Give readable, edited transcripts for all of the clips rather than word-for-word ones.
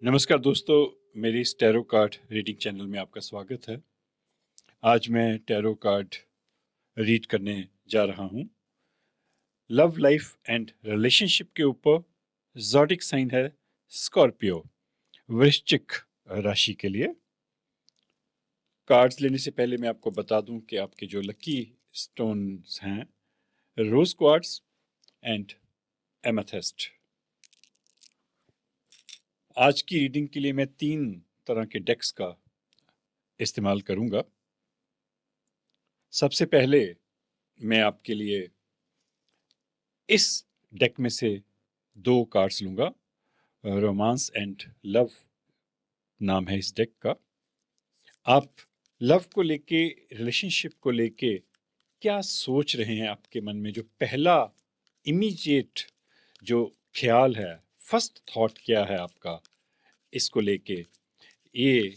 नमस्कार दोस्तों, मेरी इस टैरो कार्ड रीडिंग चैनल में आपका स्वागत है। आज मैं टैरो कार्ड रीड करने जा रहा हूँ। लव लाइफ एंड रिलेशनशिप के ऊपर ज़ोडिक साइन है स्कॉर्पियो, वृश्चिक राशि के लिए। कार्ड्स लेने से पहले मैं आपको बता दूं कि आपके जो लकी स्टोन्स हैं रोज क्वार्ट्ज एंड एमेथिस्ट। आज की रीडिंग के लिए मैं 3 तरह के डेक्स का इस्तेमाल करूंगा। सबसे पहले मैं आपके लिए इस डेक में से 2 कार्ड्स लूंगा। रोमांस एंड लव नाम है इस डेक का। आप लव को लेके, रिलेशनशिप को लेके क्या सोच रहे हैं? आपके मन में जो पहला इमीडिएट जो ख्याल है, फर्स्ट थॉट क्या है आपका इसको लेके? ये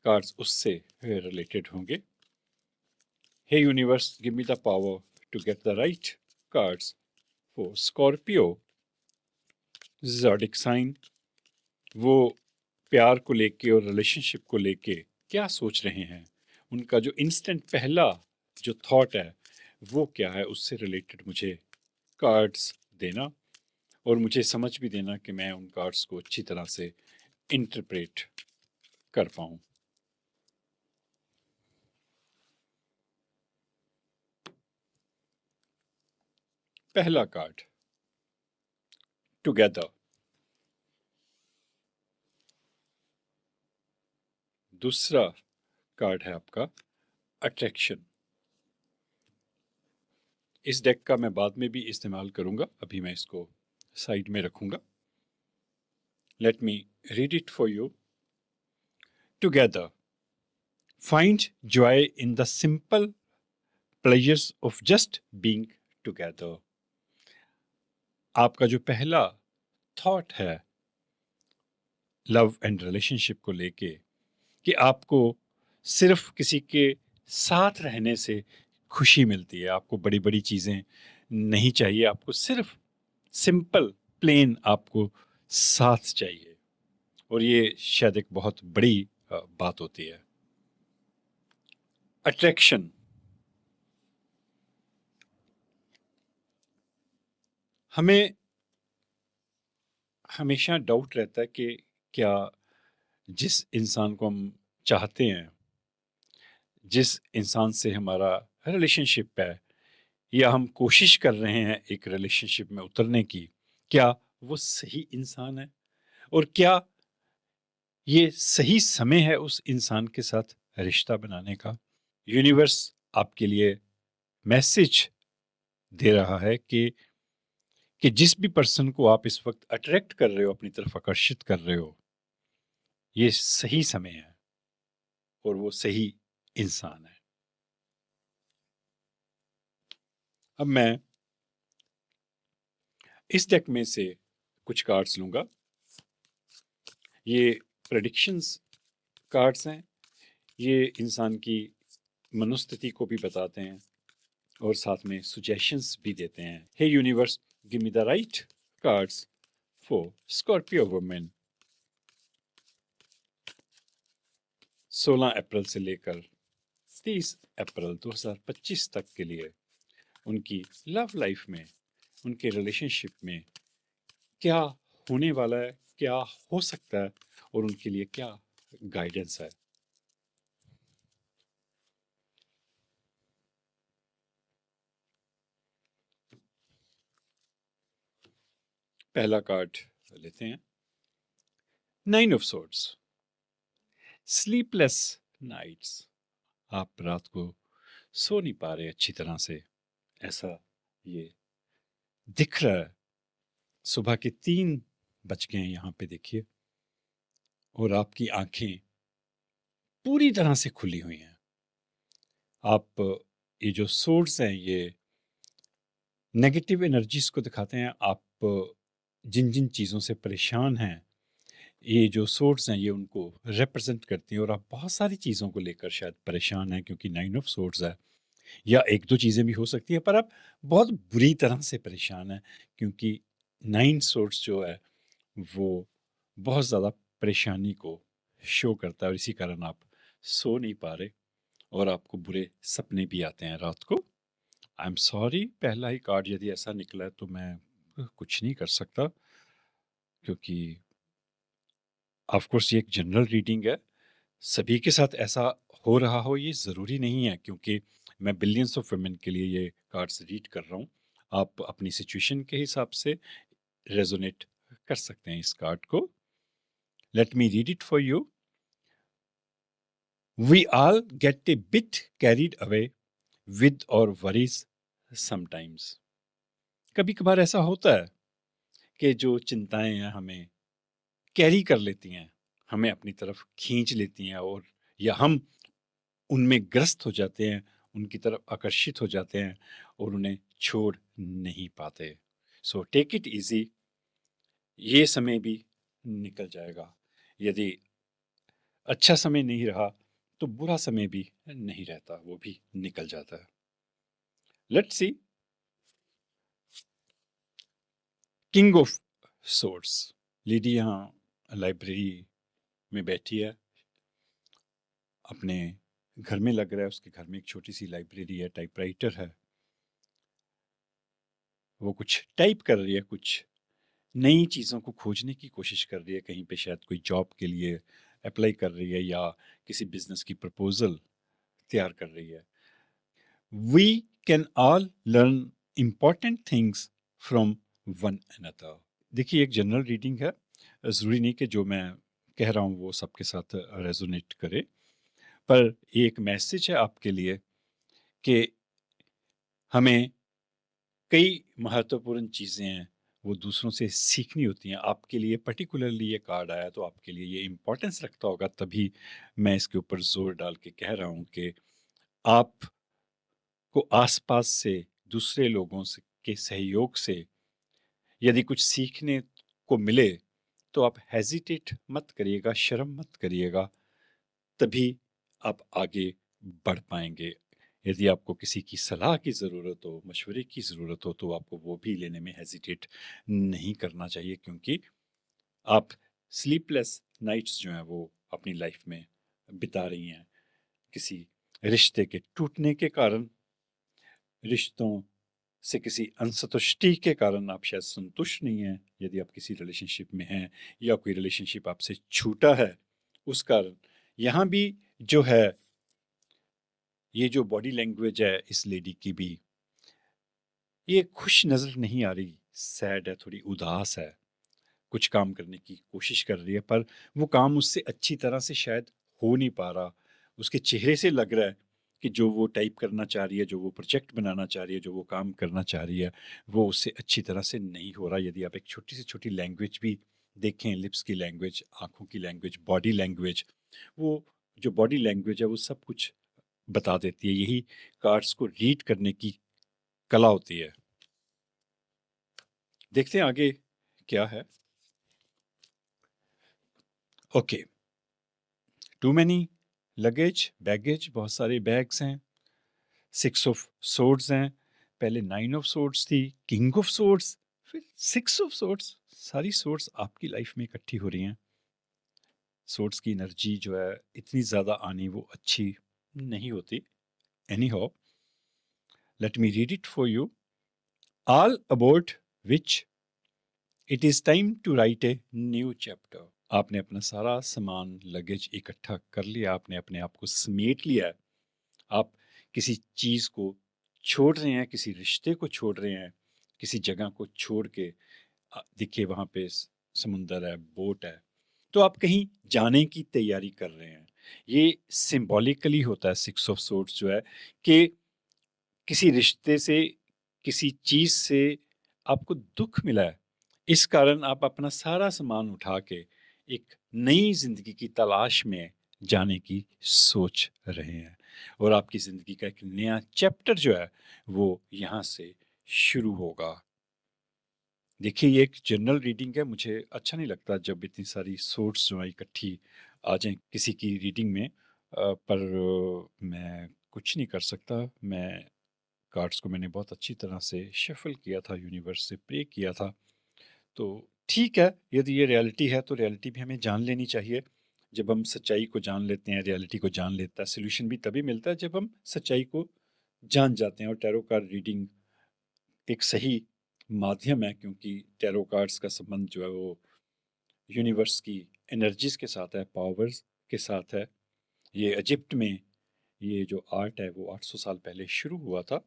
कार्ड्स उससे रिलेटेड होंगे। Hey universe, give me the power to get the right cards for Scorpio zodiac sign. वो प्यार को लेके और रिलेशनशिप को लेके क्या सोच रहे हैं? उनका जो इंस्टेंट पहला जो थॉट है वो क्या है? उससे रिलेटेड मुझे कार्ड्स देना और मुझे समझ भी देना कि मैं उन कार्ड्स को अच्छी तरह से इंटरप्रेट कर पाऊँ। पहला कार्ड टुगेदर, दूसरा कार्ड है आपका अट्रैक्शन। इस डेक का मैं बाद में भी इस्तेमाल करूंगा, अभी मैं इसको साइड में रखूंगा। Late me read it for you. Together, find joy in the simple pleasures of just being together। आपका जो पहला थॉट है लव एंड रिलेशनशिप को लेके कि आपको सिर्फ किसी के साथ रहने से खुशी मिलती है, आपको बड़ी बड़ी चीज़ें नहीं चाहिए, आपको सिर्फ सिंपल प्लेन आपको साथ चाहिए। और ये शायद एक बहुत बड़ी बात होती है। अट्रैक्शन, हमें हमेशा डाउट रहता है कि क्या जिस इंसान को हम चाहते हैं, जिस इंसान से हमारा रिलेशनशिप है या हम कोशिश कर रहे हैं एक रिलेशनशिप में उतरने की, क्या वो सही इंसान है? और क्या ये सही समय है उस इंसान के साथ रिश्ता बनाने का? यूनिवर्स आपके लिए मैसेज दे रहा है कि जिस भी पर्सन को आप इस वक्त अट्रैक्ट कर रहे हो, अपनी तरफ आकर्षित कर रहे हो, ये सही समय है और वो सही इंसान है। अब मैं इस डेक में से कुछ कार्ड्स लूंगा। ये प्रेडिक्शंस कार्ड्स हैं। ये इंसान की मनोस्थिति को भी बताते हैं और साथ में सुजेशंस भी देते हैं। Hey universe, give me the right cards for Scorpio women. 16 अप्रैल से लेकर 30 अप्रैल 2025 तक के लिए उनकी लव लाइफ में, उनके रिलेशनशिप में क्या होने वाला है, क्या हो सकता है और उनके लिए क्या गाइडेंस है। पहला कार्ड लेते हैं, 9 ऑफ सोर्ड्स। स्लीपलेस नाइट्स, आप रात को सो नहीं पा रहे अच्छी तरह से, ऐसा ये दिख रहा है। सुबह के 3 बज गए हैं यहाँ पे देखिए, और आपकी आंखें पूरी तरह से खुली हुई हैं। आप, ये जो सोर्ड्स हैं ये नेगेटिव एनर्जीज को दिखाते हैं। आप जिन जिन चीज़ों से परेशान हैं, ये जो सोर्ड्स हैं ये उनको रिप्रेजेंट करती हैं। और आप बहुत सारी चीज़ों को लेकर शायद परेशान हैं, क्योंकि 9 ऑफ सोर्ड्स है, या 1-2 चीज़ें भी हो सकती हैं, पर आप बहुत बुरी तरह से परेशान हैं, क्योंकि 9 सोर्ड्स जो है वो बहुत ज़्यादा परेशानी को शो करता है और इसी कारण आप सो नहीं पा रहे और आपको बुरे सपने भी आते हैं रात को। आई एम सॉरी, पहला ही कार्ड यदि ऐसा निकला है तो मैं कुछ नहीं कर सकता, क्योंकि ऑफ कोर्स ये एक जनरल रीडिंग है। सभी के साथ ऐसा हो रहा हो ये ज़रूरी नहीं है, क्योंकि मैं बिलियंस ऑफ वुमेन के लिए ये कार्ड्स रीड कर रहा हूँ। आप अपनी सिचुएशन के हिसाब से रेजोनेट कर सकते हैं इस कार्ड को। Let me read it for you. We all get a bit carried away with our worries sometimes. कभी कभार ऐसा होता है कि जो चिंताएं हैं हमें कैरी कर लेती हैं, हमें अपनी तरफ खींच लेती हैं, और या हम उनमें ग्रस्त हो जाते हैं, उनकी तरफ आकर्षित हो जाते हैं और उन्हें छोड़ नहीं पाते। सो टेक इट इजी, ये समय भी निकल जाएगा। यदि अच्छा समय नहीं रहा तो बुरा समय भी नहीं रहता, वो भी निकल जाता है। Let's see. King of swords, lady यहाँ लाइब्रेरी में बैठी है, अपने घर में लग रहा है, उसके घर में एक छोटी सी लाइब्रेरी है, टाइपराइटर है, वो कुछ टाइप कर रही है, कुछ नई चीज़ों को खोजने की कोशिश कर रही है, कहीं पे शायद कोई जॉब के लिए अप्लाई कर रही है या किसी बिजनेस की प्रपोजल तैयार कर रही है। We can all learn important things from one another. देखिए, एक जनरल रीडिंग है, ज़रूरी नहीं कि जो मैं कह रहा हूँ वो सबके साथ रेजोनेट करे, पर ये एक मैसेज है आपके लिए कि हमें कई महत्वपूर्ण चीज़ें हैं वो दूसरों से सीखनी होती हैं। आपके लिए पर्टिकुलरली ये कार्ड आया तो आपके लिए ये इम्पोर्टेंस रखता होगा, तभी मैं इसके ऊपर जोर डाल के कह रहा हूँ कि आपको आसपास से दूसरे लोगों से के सहयोग से यदि कुछ सीखने को मिले तो आप हेजिटेट मत करिएगा, शर्म मत करिएगा, तभी आप आगे बढ़ पाएंगे। यदि आपको किसी की सलाह की ज़रूरत हो, मशवरे की ज़रूरत हो, तो आपको वो भी लेने में हेजिटेट नहीं करना चाहिए, क्योंकि आप स्लीपलेस नाइट्स जो हैं वो अपनी लाइफ में बिता रही हैं किसी रिश्ते के टूटने के कारण, रिश्तों से किसी असंतुष्टि के कारण आप शायद संतुष्ट नहीं हैं यदि आप किसी रिलेशनशिप में हैं, या कोई रिलेशनशिप आपसे छूटा है उस कारण। यहाँ भी जो है, ये जो बॉडी लैंग्वेज है इस लेडी की भी, ये खुश नजर नहीं आ रही, सैड है, थोड़ी उदास है, कुछ काम करने की कोशिश कर रही है पर वो काम उससे अच्छी तरह से शायद हो नहीं पा रहा। उसके चेहरे से लग रहा है कि जो वो टाइप करना चाह रही है, जो वो प्रोजेक्ट बनाना चाह रही है, जो वो काम करना चाह रही है, वो उससे अच्छी तरह से नहीं हो रहा। यदि आप एक छोटी से छोटी लैंग्वेज भी देखें, लिप्स की लैंग्वेज, आंखों की लैंग्वेज, बॉडी लैंग्वेज, वो जो बॉडी लैंग्वेज है वो सब कुछ बता देती है। यही कार्ड्स को रीड करने की कला होती है। देखते हैं आगे क्या है। Okay, too many luggage, baggage, बहुत सारे बैग्स हैं, 6 ऑफ सोर्ड्स हैं, पहले 9 ऑफ सोर्ड्स थी, किंग ऑफ सोर्ड्स, फिर 6 ऑफ सोर्ड्स। सारी सोर्ड्स आपकी लाइफ में इकट्ठी हो रही हैं। सोर्ड्स की एनर्जी जो है इतनी ज़्यादा आनी वो अच्छी नहीं होती। Anyhow, let me read it for you. All about which it is time to write a new chapter. आपने अपना सारा सामान, लगेज इकट्ठा कर लिया, आपने अपने आप को समेट लिया है, आप किसी चीज़ को छोड़ रहे हैं, किसी रिश्ते को छोड़ रहे हैं, किसी जगह को छोड़ के। देखिए वहाँ पे समुंदर है, बोट है, तो आप कहीं जाने की तैयारी कर रहे हैं। ये सिंबॉलिकली होता है 6 ऑफ सोर्ड्स जो है, कि किसी रिश्ते से, किसी चीज़ से आपको दुख मिला है, इस कारण आप अपना सारा सामान उठा के एक नई जिंदगी की तलाश में जाने की सोच रहे हैं, और आपकी जिंदगी का एक नया चैप्टर जो है वो यहाँ से शुरू होगा। देखिए, ये एक जनरल रीडिंग है, मुझे अच्छा नहीं लगता जब इतनी सारी सोर्स जो है इकट्ठी आ जाएं किसी की रीडिंग में, पर मैं कुछ नहीं कर सकता। मैं कार्ड्स को मैंने बहुत अच्छी तरह से शफल किया था, यूनिवर्स से प्रे किया था, तो ठीक है, यदि ये रियलिटी है तो रियलिटी भी हमें जान लेनी चाहिए। जब हम सच्चाई को जान लेते हैं, रियलिटी को जान लेता है, सॉल्यूशन भी तभी मिलता है जब हम सच्चाई को जान जाते हैं। और टैरो कार्ड रीडिंग एक सही माध्यम है, क्योंकि टैरो कार्ड्स का संबंध जो है वो यूनिवर्स की एनर्जीज के साथ है, पावर्स के साथ है। ये इजिप्ट में ये जो आर्ट है वो 800 साल पहले शुरू हुआ था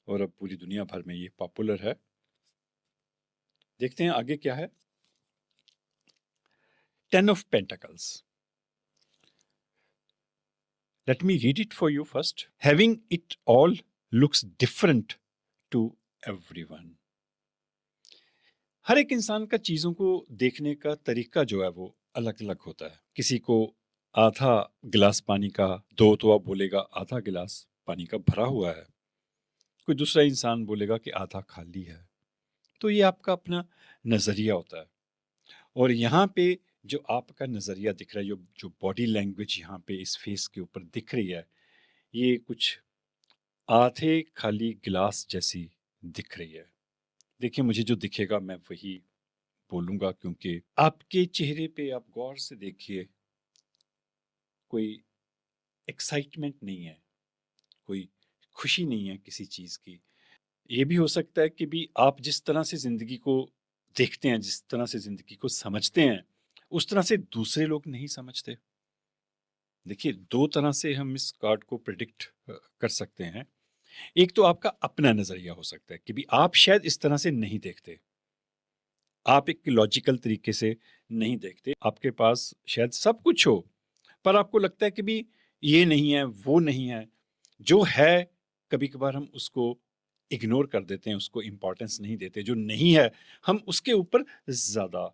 और अब पूरी दुनिया भर में ये पॉपुलर है। देखते हैं आगे क्या है। 10 of pentacles. Let me read it for you first. Having it all looks different to everyone. हर एक इंसान का चीजों को देखने का तरीका जो है वो अलग अलग होता है। किसी को आधा गिलास पानी का दो तो आप बोलेगा आधा गिलास पानी का भरा हुआ है, कोई दूसरा इंसान बोलेगा कि आधा खाली है। तो ये आपका अपना नजरिया होता है। और यहाँ पे जो आपका नजरिया दिख रहा है, जो जो बॉडी लैंग्वेज यहाँ पे इस फेस के ऊपर दिख रही है, ये कुछ आधे खाली गिलास जैसी दिख रही है। देखिए, मुझे जो दिखेगा मैं वही बोलूंगा, क्योंकि आपके चेहरे पे आप गौर से देखिए, कोई एक्साइटमेंट नहीं है, कोई खुशी नहीं है किसी चीज की। ये भी हो सकता है कि भी आप जिस तरह से जिंदगी को देखते हैं, जिस तरह से जिंदगी को समझते हैं, उस तरह से दूसरे लोग नहीं समझते। देखिए, दो तरह से हम इस कार्ड को प्रिडिक्ट कर सकते हैं। एक तो आपका अपना नजरिया हो सकता है कि भी आप शायद इस तरह से नहीं देखते, आप एक लॉजिकल तरीके से नहीं देखते, आपके पास शायद सब कुछ हो, पर आपको लगता है कि भी ये नहीं है, वो नहीं है। जो है, कभी कभार हम उसको इग्नोर कर देते हैं, उसको इम्पोर्टेंस नहीं देते। जो नहीं है, हम उसके ऊपर ज्यादा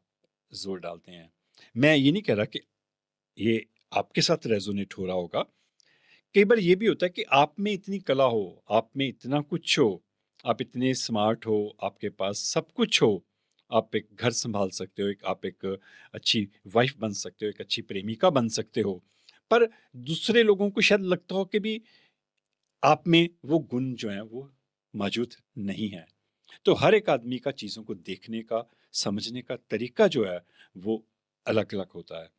जोर डालते हैं। मैं ये नहीं कह रहा कि ये आपके साथ रेजोनेट हो रहा होगा। कई बार ये भी होता है कि आप में इतनी कला हो, आप में इतना कुछ हो, आप इतने स्मार्ट हो, आपके पास सब कुछ हो, आप एक घर संभाल सकते हो, एक आप एक अच्छी वाइफ बन सकते हो, एक अच्छी प्रेमिका बन सकते हो, पर दूसरे लोगों को शायद लगता हो कि भी आप में वो गुण जो है वो मौजूद नहीं है। तो हर एक आदमी का चीजों को देखने का, समझने का तरीका जो है वो अलग अलग होता है।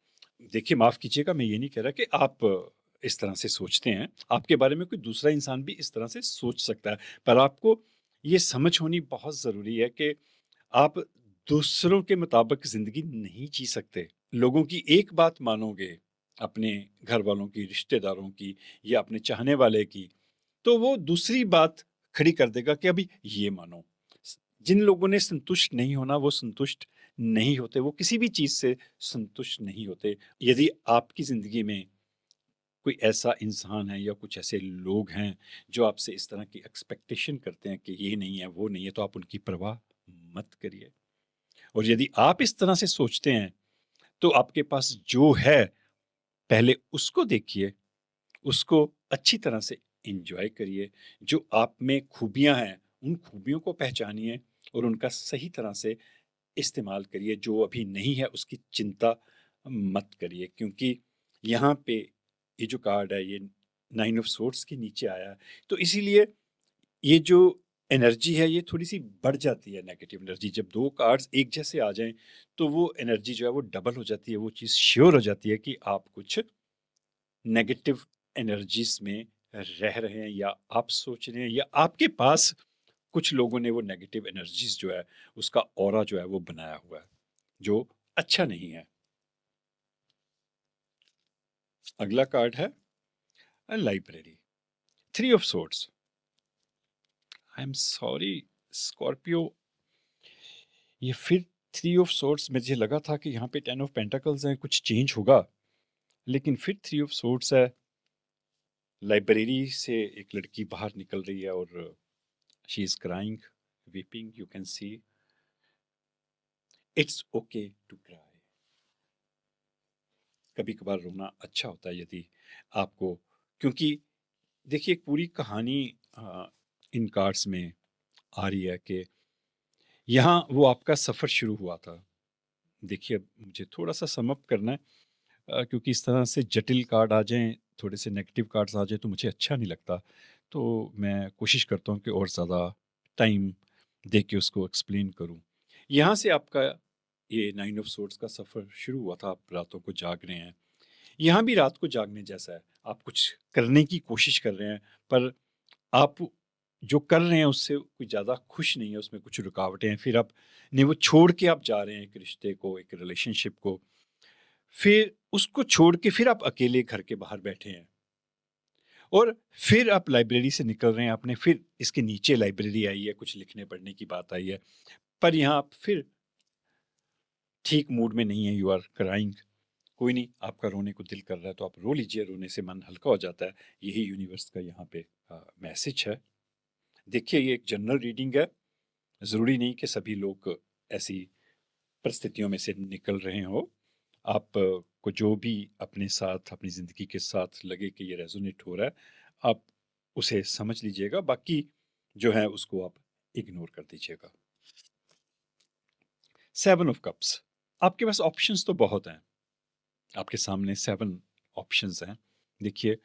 देखिए, माफ कीजिएगा, मैं ये नहीं कह रहा कि आप इस तरह से सोचते हैं, आपके बारे में कोई दूसरा इंसान भी इस तरह से सोच सकता है, पर आपको ये समझ होनी बहुत जरूरी है कि आप दूसरों के मुताबिक जिंदगी नहीं जी सकते। लोगों की एक बात मानोगे, अपने घर वालों की, रिश्तेदारों की, या अपने चाहने वाले की, तो वो दूसरी बात खड़ी कर देगा कि अभी ये मानो। जिन लोगों ने संतुष्ट नहीं होना, वो संतुष्ट नहीं होते, वो किसी भी चीज से संतुष्ट नहीं होते। यदि आपकी जिंदगी में कोई ऐसा इंसान है या कुछ ऐसे लोग हैं जो आपसे इस तरह की एक्सपेक्टेशन करते हैं कि ये नहीं है, वो नहीं है, तो आप उनकी परवाह मत करिए। और यदि आप इस तरह से सोचते हैं, तो आपके पास जो है, पहले उसको देखिए, उसको अच्छी तरह से एंजॉय करिए। जो आप में खूबियां हैं, उन खूबियों को पहचानिए और उनका सही तरह से इस्तेमाल करिए। जो अभी नहीं है उसकी चिंता मत करिए, क्योंकि यहाँ पे ये जो कार्ड है ये 9 ऑफ सोर्ड्स के नीचे आया है। तो इसीलिए ये जो एनर्जी है ये थोड़ी सी बढ़ जाती है, नेगेटिव एनर्जी। जब दो कार्ड्स एक जैसे आ जाएं तो वो एनर्जी जो है वो डबल हो जाती है। वो चीज़ श्योर हो जाती है कि आप कुछ नेगेटिव एनर्जीज में रह रहे हैं, या आप सोच रहे हैं, या आपके पास कुछ लोगों ने वो नेगेटिव एनर्जीज जो है उसका ऑरा जो है वो बनाया हुआ है, जो अच्छा नहीं है। अगला कार्ड है library, 3 of swords. I am sorry Scorpio, ये फिर 3 ऑफ सोर्ड्स। मुझे लगा था कि यहाँ पे 10 ऑफ पेंटाकल्स है, कुछ चेंज होगा, लेकिन फिर 3 ऑफ सोर्ड्स है। लाइब्रेरी से एक लड़की बाहर निकल रही है और she is crying, weeping, you can see. It's okay to cry. कभी कभार रोना अच्छा होता है, यदि आपको, क्योंकि देखिए एक पूरी कहानी इन कार्ड्स में आ रही है कि यहाँ वो आपका सफ़र शुरू हुआ था। देखिए, अब मुझे थोड़ा सा सम अप करना है, क्योंकि इस तरह से जटिल कार्ड आ जाएं, थोड़े से नेगेटिव कार्ड्स आ जाए तो मुझे अच्छा नहीं लगता। तो मैं कोशिश करता हूँ कि और ज़्यादा टाइम दे के उसको एक्सप्लेन करूँ। यहाँ से आपका ये 9 ऑफ सोर्ड्स का सफ़र शुरू हुआ था, आप रातों को जाग रहे हैं। यहाँ भी रात को जागने जैसा है, आप कुछ करने की कोशिश कर रहे हैं, पर आप जो कर रहे हैं उससे कोई ज़्यादा खुश नहीं है, उसमें कुछ रुकावटें हैं। फिर आप नहीं, वो छोड़ के आप जा रहे हैं एक रिश्ते को, एक रिलेशनशिप को, फिर उसको छोड़ के फिर आप अकेले घर के बाहर बैठे हैं, और फिर आप लाइब्रेरी से निकल रहे हैं, आपने फिर इसके नीचे लाइब्रेरी आई है, कुछ लिखने पढ़ने की बात आई है, पर यहाँ आप फिर ठीक मूड में नहीं है, यू आर क्राइंग। कोई नहीं, आपका रोने को दिल कर रहा है तो आप रो लीजिए, रोने से मन हल्का हो जाता है। यही यूनिवर्स का यहाँ पे मैसेज है। देखिए, ये एक जनरल रीडिंग है, ज़रूरी नहीं कि सभी लोग ऐसी परिस्थितियों में से निकल रहे हो। आप को जो भी अपने साथ, अपनी ज़िंदगी के साथ लगे कि ये रेजोनेट हो रहा है, आप उसे समझ लीजिएगा, बाकी जो है उसको आप इग्नोर कर दीजिएगा। 7 ऑफ कप्स, आपके पास ऑप्शंस तो बहुत हैं, आपके सामने 7 ऑप्शंस हैं। देखिए,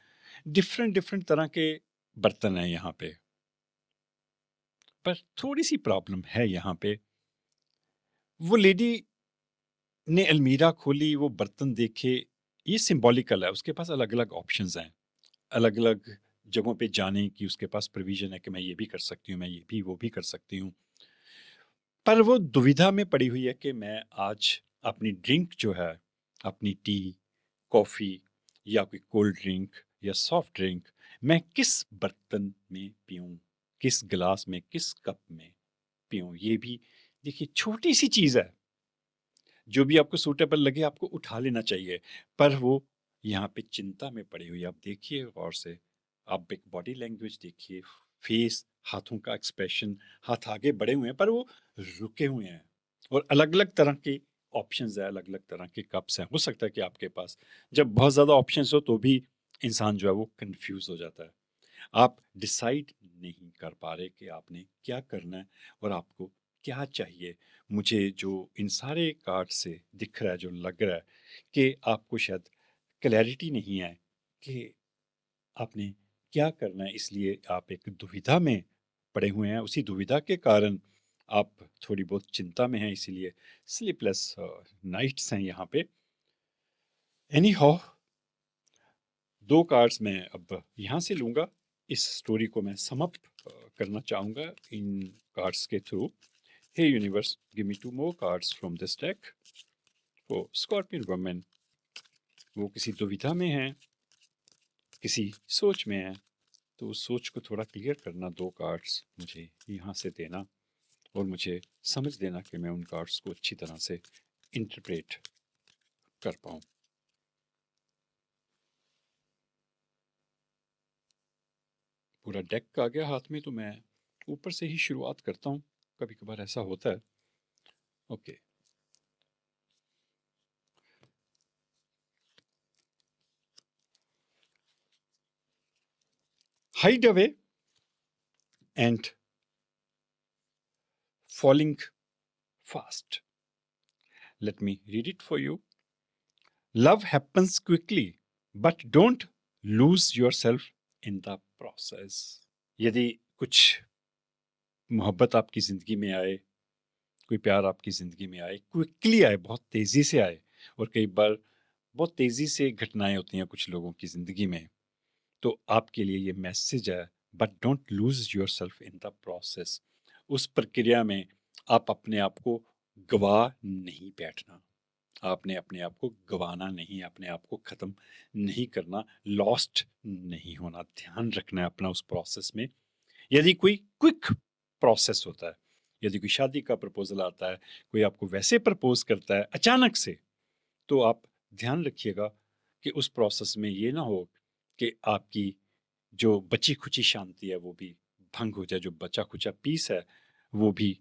डिफरेंट डिफरेंट तरह के बर्तन हैं यहाँ पे, पर थोड़ी सी प्रॉब्लम है यहाँ पे। वो लेडी ने अलमीरा खोली, वो बर्तन देखे, ये सिंबॉलिकल है, उसके पास अलग अलग ऑप्शंस हैं, अलग अलग जगहों पे जाने की उसके पास प्रोविजन है कि मैं ये भी कर सकती हूँ, मैं ये भी वो भी कर सकती हूँ, पर वो दुविधा में पड़ी हुई है कि मैं आज अपनी ड्रिंक जो है, अपनी टी, कॉफ़ी या कोई कोल्ड ड्रिंक या सॉफ्ट ड्रिंक, मैं किस बर्तन में पीऊँ, किस गिलास में, किस कप में पीऊँ। ये भी देखिए छोटी सी चीज़ है, जो भी आपको सूटेबल लगे आपको उठा लेना चाहिए, पर वो यहाँ पे चिंता में पड़ी हुई है। आप देखिए गौर से, आप एक बॉडी लैंग्वेज देखिए, फेस, हाथों का एक्सप्रेशन, हाथ आगे बढ़े हुए हैं पर वो रुके हुए हैं, और अलग अलग तरह के ऑप्शंस है, अलग अलग तरह के कप्स हैं। हो सकता है कि आपके पास जब बहुत ज़्यादा ऑप्शंस हो तो भी इंसान जो है वो कंफ्यूज हो जाता है, आप डिसाइड नहीं कर पा रहे कि आपने क्या करना है और आपको क्या चाहिए। मुझे जो इन सारे कार्ड से दिख रहा है, जो लग रहा है कि आपको शायद क्लैरिटी नहीं है कि आपने क्या करना है, इसलिए आप एक दुविधा में पड़े हुए हैं। उसी दुविधा के कारण आप थोड़ी बहुत चिंता में हैं, इसीलिए स्लीपलेस नाइट्स हैं यहाँ पे। एनी हाउ, 2 कार्ड्स मैं अब यहाँ से लूँगा, इस स्टोरी को मैं सम अप करना चाहूँगा इन कार्ड्स के through. Hey universe, give me 2 more cards from this deck for scorpion woman. वो किसी दुविधा में है, किसी सोच में है, तो उस सोच को थोड़ा क्लियर करना। 2 कार्ड्स मुझे यहाँ से देना और मुझे समझ देना कि मैं उन कार्ड्स को अच्छी तरह से इंटरप्रेट कर पाऊँ। पूरा डेक आ गया हाथ में, तो मैं ऊपर से ही शुरुआत करता हूँ, कभी कभार ऐसा होता है। Okay, hide away and falling fast. Let me read it for you. Love happens quickly, but don't lose yourself in the process. यदि कुछ मोहब्बत आपकी ज़िंदगी में आए, कोई प्यार आपकी ज़िंदगी में आए, क्विकली आए, बहुत तेज़ी से आए, और कई बार बहुत तेज़ी से घटनाएं होती हैं कुछ लोगों की ज़िंदगी में, तो आपके लिए ये मैसेज है, but don't lose your self in the process. उस प्रक्रिया में आप अपने आप को गवा नहीं बैठना, आपने अपने आप को गवाना नहीं, अपने आप को ख़त्म नहीं करना, लॉस्ट नहीं होना, ध्यान रखना है अपना उस प्रोसेस में। यदि कोई क्विक प्रोसेस होता है, यदि कोई शादी का प्रपोजल आता है, कोई आपको वैसे प्रपोज करता है अचानक से, तो आप ध्यान रखिएगा कि उस प्रोसेस में ये ना हो कि आपकी जो बची खुची शांति है वो भी भंग हो जाए, जो बचा खुचा पीस है वो भी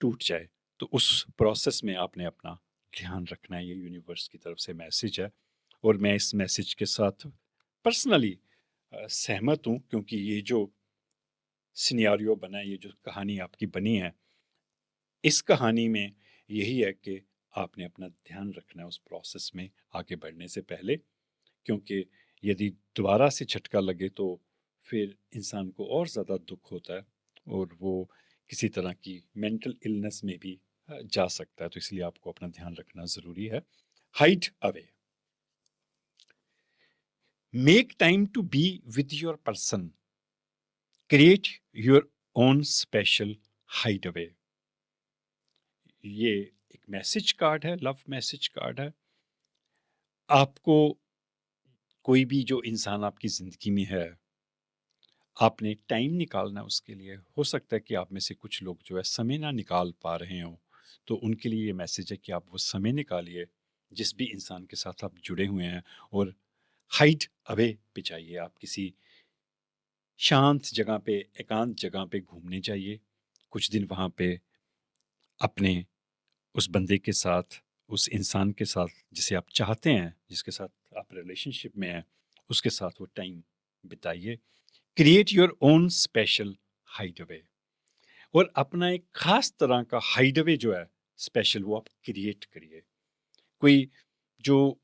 टूट जाए। तो उस प्रोसेस में आपने अपना ध्यान रखना है। ये यूनिवर्स की तरफ से मैसेज है, और मैं इस मैसेज के साथ पर्सनली सहमत हूँ, क्योंकि ये जो सिनेरियो बना है, ये जो कहानी आपकी बनी है, इस कहानी में यही है कि आपने अपना ध्यान रखना है उस प्रोसेस में आगे बढ़ने से पहले, क्योंकि यदि दोबारा से झटका लगे तो फिर इंसान को और ज़्यादा दुख होता है, और वो किसी तरह की मेंटल इलनेस में भी जा सकता है, तो इसलिए आपको अपना ध्यान रखना ज़रूरी है। Hide away, make time to be with your person, create your own special hide away. ये एक मैसेज कार्ड है, लव मैसेज कार्ड है। आपको कोई भी जो इंसान आपकी ज़िंदगी में है, आपने टाइम निकालना है उसके लिए। हो सकता है कि आप में से कुछ लोग जो है समय ना निकाल पा रहे हों, तो उनके लिए ये मैसेज है कि आप वो समय निकालिए जिस भी इंसान के साथ आप जुड़े हुए हैं, और हाइड अवे पे जाइए। आप किसी शांत जगह पे, एकांत जगह पे घूमने जाइए। कुछ दिन वहाँ पे अपने उस बंदे के साथ, उस इंसान के साथ जिसे आप चाहते हैं, जिसके साथ आप रिलेशनशिप में हैं, उसके साथ वो टाइम बिताइए। Create your own special hide away, और अपना एक खास तरह का हाइड अवे जो है स्पेशल, वो आप क्रिएट करिए। कोई जो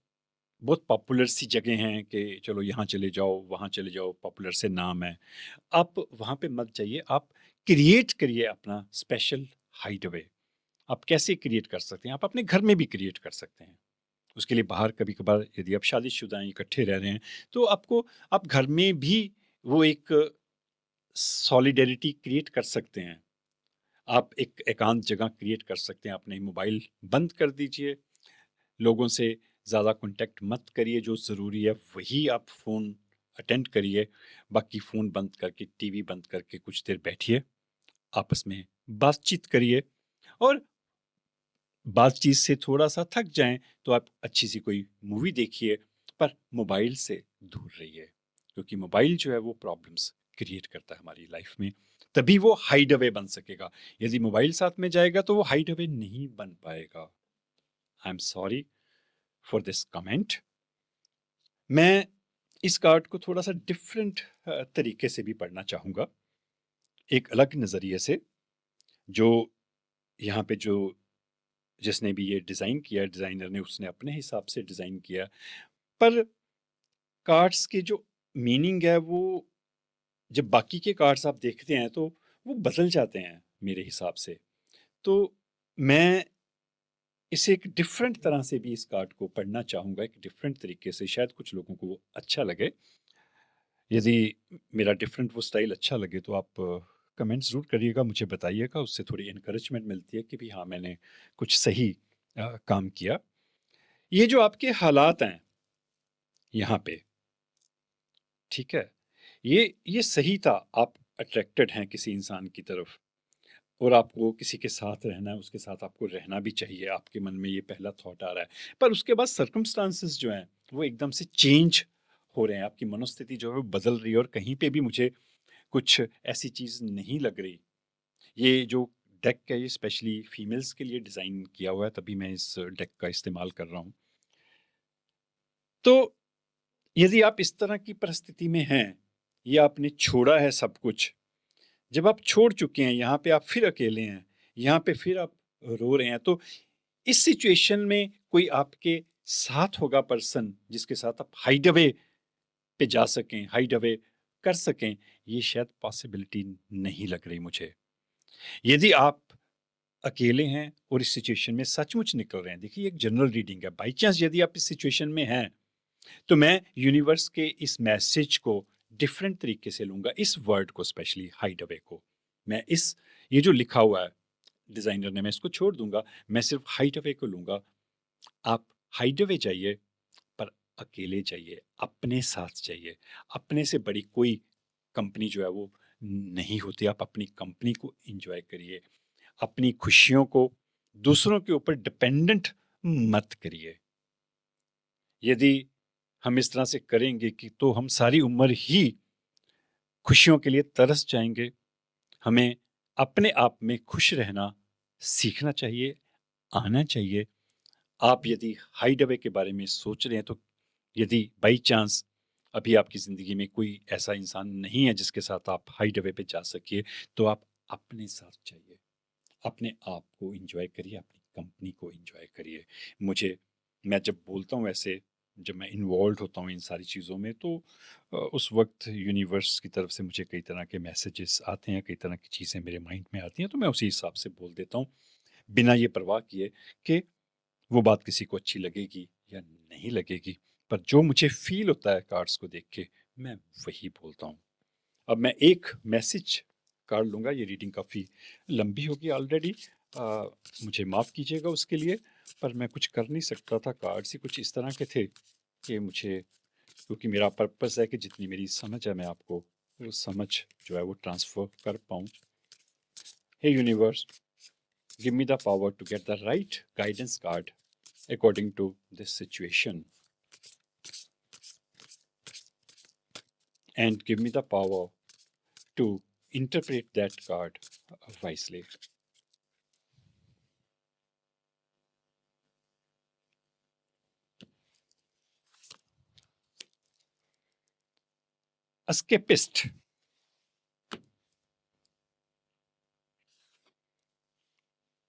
बहुत पॉपुलर सी जगह हैं कि चलो यहाँ चले जाओ, वहाँ चले जाओ, पॉपुलर से नाम है, आप वहाँ पे मत जाइए। आप क्रिएट करिए अपना स्पेशल हाइड अवे। आप कैसे क्रिएट कर सकते हैं? आप अपने घर में भी क्रिएट कर सकते हैं। उसके लिए बाहर कभी कभार, यदि आप शादीशुदा हैं, इकट्ठे रह रहे हैं, तो आपको, आप घर में भी वो एक सॉलिडेरिटी क्रिएट कर सकते हैं। आप एक एकांत जगह क्रिएट कर सकते हैं। अपने मोबाइल बंद कर दीजिए, लोगों से ज़्यादा कांटेक्ट मत करिए, जो ज़रूरी है वही आप फ़ोन अटेंड करिए। बाकी फ़ोन बंद करके, टीवी बंद करके कुछ देर बैठिए, आपस में बातचीत करिए, और बातचीत से थोड़ा-सा थक जाएँ, तो आप अच्छी सी कोई मूवी देखिए, पर मोबाइल से दूर रहिए, क्योंकि मोबाइल जो है वो प्रॉब्लम्स क्रिएट करता है हमारी लाइफ में। तभी वो हाइड अवे बन सकेगा। यदि मोबाइल साथ में जाएगा तो वो हाइड अवे नहीं बन पाएगा। I am sorry for this comment. मैं इस कार्ड को थोड़ा-सा डिफरेंट तरीके से भी पढ़ना चाहूँगा, एक अलग नज़रिए से। जो यहाँ पे जो जिसने भी ये डिज़ाइन किया, डिज़ाइनर ने, उसने अपने हिसाब से डिज़ाइन किया। पर कार्ड्स की जो मीनिंग है वो, जब बाकी के कार्ड्स आप देखते हैं तो वो बदल जाते हैं मेरे हिसाब से। तो मैं इसे एक डिफरेंट तरह से भी इस कार्ड को पढ़ना चाहूँगा, एक डिफरेंट तरीके से, शायद कुछ लोगों को वो अच्छा लगे। यदि मेरा डिफरेंट वो स्टाइल अच्छा लगे तो आप कमेंट ज़रूर करिएगा, मुझे बताइएगा। उससे थोड़ी इनकरेजमेंट मिलती है कि भी हाँ, मैंने कुछ सही काम किया। ये जो आपके हालात हैं यहाँ पे, ठीक है, ये सही था। आप अट्रैक्टेड हैं किसी इंसान की तरफ, और आपको किसी के साथ रहना है, उसके साथ आपको रहना भी चाहिए, आपके मन में ये पहला थॉट आ रहा है। पर उसके बाद सर्कमस्टांसेस जो हैं वो एकदम से चेंज हो रहे हैं, आपकी मनोस्थिति जो है वो बदल रही है, और कहीं पे भी मुझे कुछ ऐसी चीज़ नहीं लग रही। ये जो डेक है ये स्पेशली फीमेल्स के लिए डिज़ाइन किया हुआ है, तभी मैं इस डेक का इस्तेमाल कर रहा हूँ। तो यदि आप इस तरह की परिस्थिति में हैं, ये आपने छोड़ा है सब कुछ, जब आप छोड़ चुके हैं, यहाँ पे आप फिर अकेले हैं, यहाँ पे फिर आप रो रहे हैं, तो इस सिचुएशन में कोई आपके साथ होगा पर्सन, जिसके साथ आप हाइड अवे पे जा सकें, हाइड अवे कर सकें, ये शायद पॉसिबिलिटी नहीं लग रही मुझे। यदि आप अकेले हैं और इस सिचुएशन में सचमुच निकल रहे हैं, देखिए एक जनरल रीडिंग है, बाई चांस यदि आप इस सिचुएशन में हैं, तो मैं यूनिवर्स के इस मैसेज को डिफरेंट तरीके से लूंगा। इस वर्ड को, स्पेशली हाइड अवे को, मैं इस, ये जो लिखा हुआ है डिजाइनर ने, मैं इसको छोड़ दूंगा, मैं सिर्फ हाइड अवे को लूंगा। आप हाइड अवे जाइए, पर अकेले जाइए, अपने साथ जाइए। अपने से बड़ी कोई कंपनी जो है वो नहीं होती। आप अपनी कंपनी को एंजॉय करिए, अपनी खुशियों को दूसरों के ऊपर डिपेंडेंट मत करिए। यदि हम इस तरह से करेंगे कि तो हम सारी उम्र ही खुशियों के लिए तरस जाएंगे। हमें अपने आप में खुश रहना सीखना चाहिए, आना चाहिए। आप यदि हाइड अवे के बारे में सोच रहे हैं, तो यदि बाई चांस अभी आपकी ज़िंदगी में कोई ऐसा इंसान नहीं है जिसके साथ आप हाइड अवे पे जा सकिए, तो आप अपने साथ जाइए, अपने आप को एंजॉय करिए, अपनी कंपनी को एंजॉय करिए। मुझे, मैं जब बोलता हूँ ऐसे, जब मैं इन्वॉल्व होता हूँ इन सारी चीज़ों में, तो उस वक्त यूनिवर्स की तरफ से मुझे कई तरह के मैसेजेस आते हैं, कई तरह की चीज़ें मेरे माइंड में आती हैं, तो मैं उसी हिसाब से बोल देता हूँ। बिना ये परवाह किए कि वो बात किसी को अच्छी लगेगी या नहीं लगेगी, पर जो मुझे फील होता है कार्ड्स को देख के, मैं वही बोलता हूँ। अब मैं एक मैसेज कार्ड लूँगा, ये रीडिंग काफ़ी लंबी होगी ऑलरेडी, मुझे माफ़ कीजिएगा उसके लिए, पर मैं कुछ कर नहीं सकता था। कार्ड्स ही कुछ इस तरह के थे कि मुझे, क्योंकि मेरा पर्पस है कि जितनी मेरी समझ है मैं आपको वो समझ जो है वो ट्रांसफ़र कर पाऊँ। हे universe, give me the power to get the right guidance card according to this situation, and give me the power to interpret that card wisely. Escapist.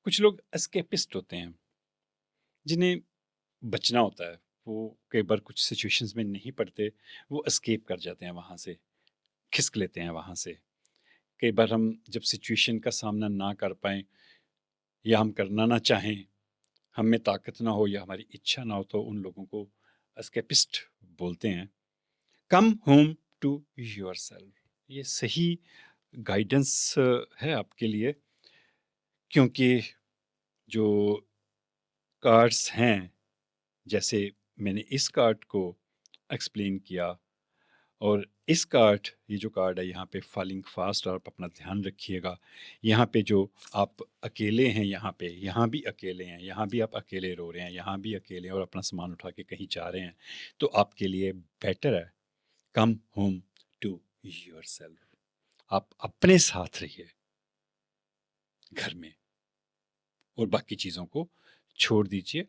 कुछ लोग एस्केपिस्ट होते हैं जिन्हें बचना होता है। वो कई बार कुछ सिचुएशंस में नहीं पड़ते, वो एस्केप कर जाते हैं वहाँ से, खिसक लेते हैं वहाँ से। कई बार हम जब सिचुएशन का सामना ना कर पाएँ या हम करना ना चाहें, हम में ताकत ना हो या हमारी इच्छा ना हो, तो उन लोगों को एस्केपिस्ट बोलते हैं। कम होम टू योरसेल्फ, ये सही गाइडेंस है आपके लिए, क्योंकि जो कार्ड्स हैं, जैसे मैंने इस कार्ड को एक्सप्लेन किया, और इस कार्ड, ये जो कार्ड है यहाँ पे फॉलिंग फास्ट, और आप अपना ध्यान रखिएगा। यहाँ पे जो आप अकेले हैं, यहाँ भी अकेले हैं, यहाँ भी आप अकेले रो रहे हैं, यहाँ भी अकेले हैं और अपना सामान उठा के कहीं जा रहे हैं, तो आपके लिए बेटर है कम होम टू योरसेल्फ। आप अपने साथ रहिए घर में, और बाकी चीज़ों को छोड़ दीजिए।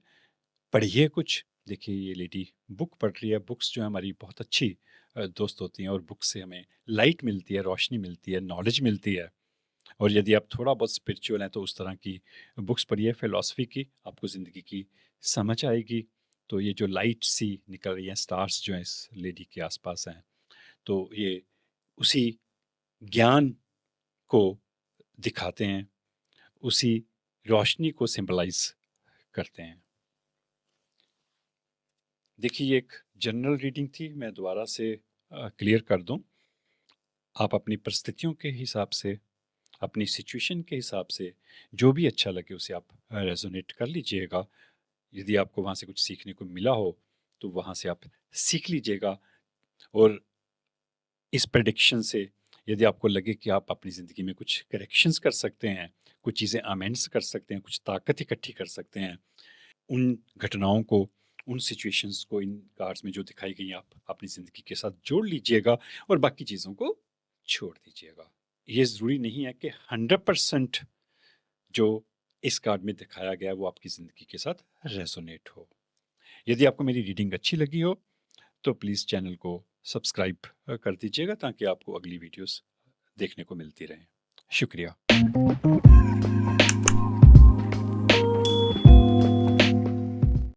पढ़िए कुछ। देखिए, ये लेडी बुक पढ़ रही है। बुक्स जो है हमारी बहुत अच्छी दोस्त होती हैं, और बुक से हमें लाइट मिलती है, रोशनी मिलती है, नॉलेज मिलती है। और यदि आप थोड़ा बहुत स्पिरिचुअल हैं तो उस तरह की बुक्स पढ़िए, फिलॉसफी की, आपको ज़िंदगी की समझ आएगी। तो ये जो लाइट सी निकल रही है, स्टार्स जो हैं इस लेडी के आसपास हैं, तो ये उसी ज्ञान को दिखाते हैं, उसी रोशनी को सिंबलाइज करते हैं। देखिए, ये एक जनरल रीडिंग थी, मैं दोबारा से क्लियर कर दूं। आप अपनी परिस्थितियों के हिसाब से, अपनी सिचुएशन के हिसाब से, जो भी अच्छा लगे उसे आप रेजोनेट कर लीजिएगा। यदि आपको वहाँ से कुछ सीखने को मिला हो तो वहाँ से आप सीख लीजिएगा। और इस प्रेडिक्शन से यदि आपको लगे कि आप अपनी ज़िंदगी में कुछ करेक्शंस कर सकते हैं, कुछ चीज़ें अमेंड्स कर सकते हैं, कुछ ताकत इकट्ठी कर सकते हैं, उन घटनाओं को, उन सिचुएशंस को इन कार्ड्स में जो दिखाई गई आप अपनी ज़िंदगी के साथ जोड़ लीजिएगा, और बाकी चीज़ों को छोड़ दीजिएगा। ये ज़रूरी नहीं है कि 100% जो इस कार्ड में दिखाया गया है वो आपकी ज़िंदगी के साथ रेजोनेट हो। यदि आपको मेरी रीडिंग अच्छी लगी हो तो प्लीज़ चैनल को सब्सक्राइब कर दीजिएगा, ताकि आपको अगली वीडियोस देखने को मिलती रहें। शुक्रिया।